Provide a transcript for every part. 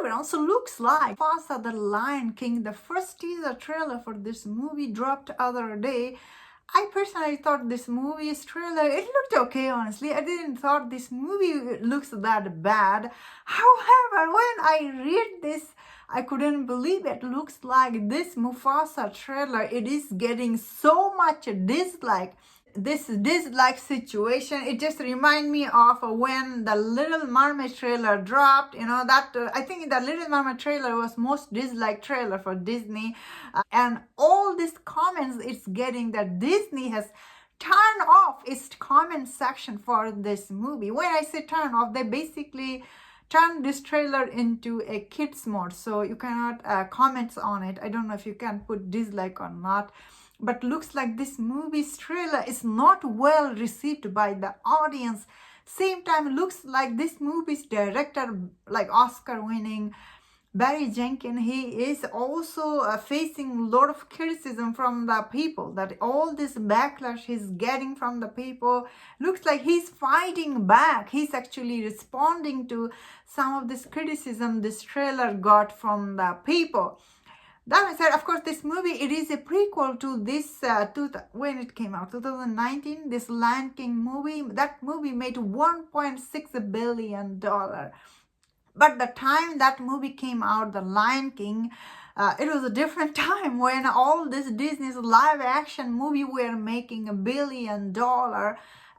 background. So looks like Mufasa The Lion King, the first teaser trailer for this movie dropped other day. I personally thought this movie's trailer, it looked okay, honestly. I didn't thought this movie looks that bad. However, when I read this, I couldn't believe it. Looks like this Mufasa trailer, it is getting so much dislike. This dislike situation, it just remind me of when the Little Mermaid trailer dropped. You know that I think the Little Mermaid trailer was most disliked trailer for Disney, and all these comments it's getting that Disney has turned off its comment section for this movie. When I say turn off, they basically turn this trailer into a kids mode, so you cannot comment on it. I don't know if you can put dislike or not, but looks like this movie's trailer is not well received by the audience. Same time, looks like this movie's director, like Oscar winning Barry Jenkins, he is also facing a lot of criticism from the people, that all this backlash he's getting from the people. Looks like he's fighting back. He's actually responding to some of this criticism this trailer got from the people. That being said, of course, this movie, it is a prequel to this, when it came out, 2019, this Lion King movie. That movie made $1.6 billion. But the time that movie came out, The Lion King, it was a different time when all this Disney's live action movie were making $1 billion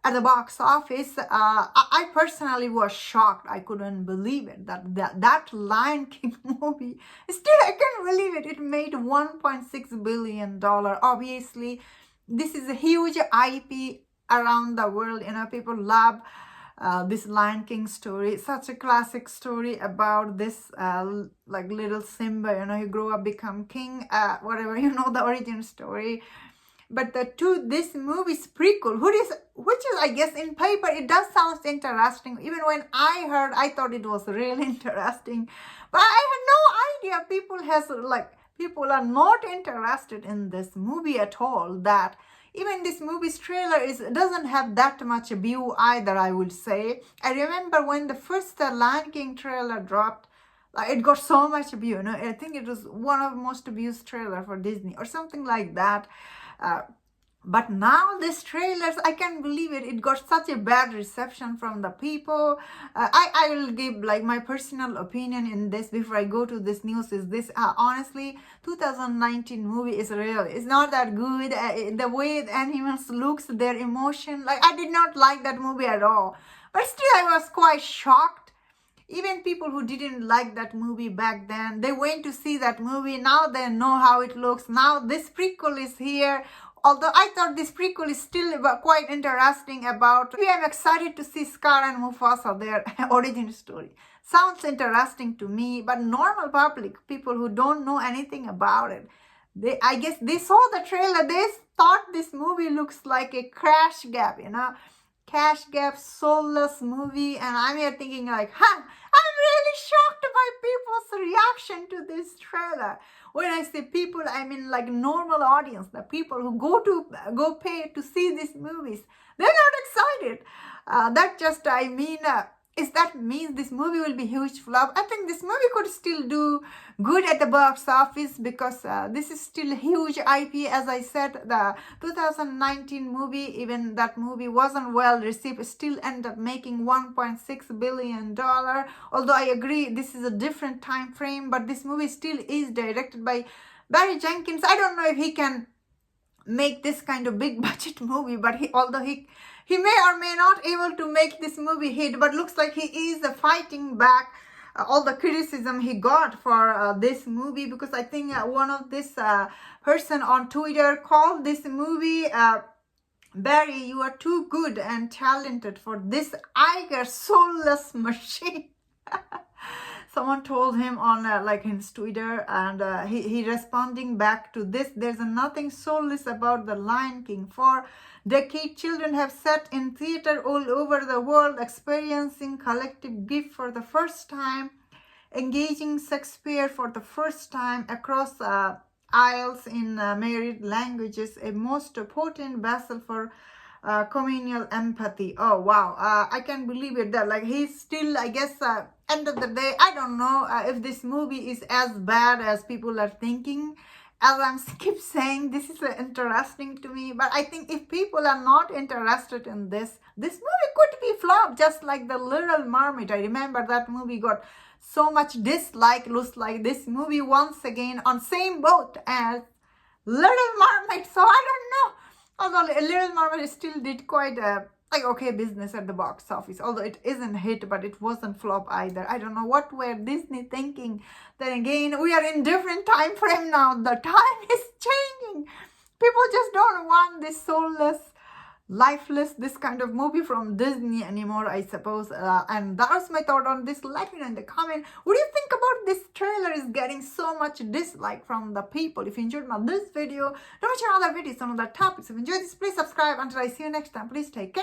at the box office. I personally was shocked. I couldn't believe it that Lion King movie, still I can't believe it. It made $1.6 billion. Obviously, this is a huge IP around the world. You know, people love this Lion King story. Such a classic story about this like little Simba, you know, he grew up become king, whatever, you know, the origin story. But this movie's prequel, which is, I guess, in paper, it does sound interesting. Even when I heard, I thought it was really interesting. But I had no idea people are not interested in this movie at all. That even this movie's trailer doesn't have that much view either, I would say. I remember when the first Lion King trailer dropped, it got so much view. You know, I think it was one of the most viewed trailer for Disney or something like that. But now this trailers, I can't believe it. It got such a bad reception from the people. I will give like my personal opinion in this before I go to this news. Is this honestly, 2019 movie is really, it's not that good. The way the animals looks, their emotion, like I did not like that movie at all. But still, I was quite shocked. Even people who didn't like that movie back then, they went to see that movie. Now they know how it looks. Now this prequel is here. Although I thought this prequel is still quite interesting about, maybe I'm excited to see Scar and Mufasa, their origin story. Sounds interesting to me, but normal public, people who don't know anything about it, I guess they saw the trailer, they thought this movie looks like a crash gap, you know, cash gap, soulless movie, and I'm here thinking like, I'm really shocked by people's reaction to this trailer. When I say people, I mean like normal audience, the people who go pay to see these movies. They're not excited. Is that means this movie will be huge flop? I think this movie could still do good at the box office because this is still a huge IP. As I said, the 2019 movie, even that movie wasn't well received, still ended up making $1.6 billion. Although I agree this is a different time frame, but this movie still is directed by Barry Jenkins. I don't know if he can make this kind of big budget movie, but although he may or may not able to make this movie hit, but looks like he is fighting back all the criticism he got for this movie, because I think one of this person on Twitter called this movie, Barry, you are too good and talented for this Iger soulless machine. Someone told him on like his Twitter, and he responding back to this. There's nothing soulless about The Lion King. For decades, children have sat in theater all over the world, experiencing collective grief for the first time, engaging Shakespeare for the first time across aisles in myriad languages, a most potent vessel for communal empathy. Oh wow, I can't believe it that like he's still, I guess, end of the day, I don't know if this movie is as bad as people are thinking. As I'm keep saying, this is interesting to me, but I think if people are not interested in this movie could be flop, just like the Little Mermaid. I remember that movie got so much dislike. Looks like this movie once again on same boat as Little Mermaid. So I don't know. Although Little Mermaid still did quite a okay business at the box office, although it isn't hit, but it wasn't flop either. I don't know what were Disney thinking. Then again, we are in different time frame now. The time is changing. People just don't want this soulless, lifeless, this kind of movie from Disney anymore, I suppose. And that was my thought on this. Let me know in the comment. What do you think about this trailer is getting so much dislike from the people? If you enjoyed this video, don't watch other videos on other topics. If you enjoyed this, please subscribe. Until I see you next time, please take care.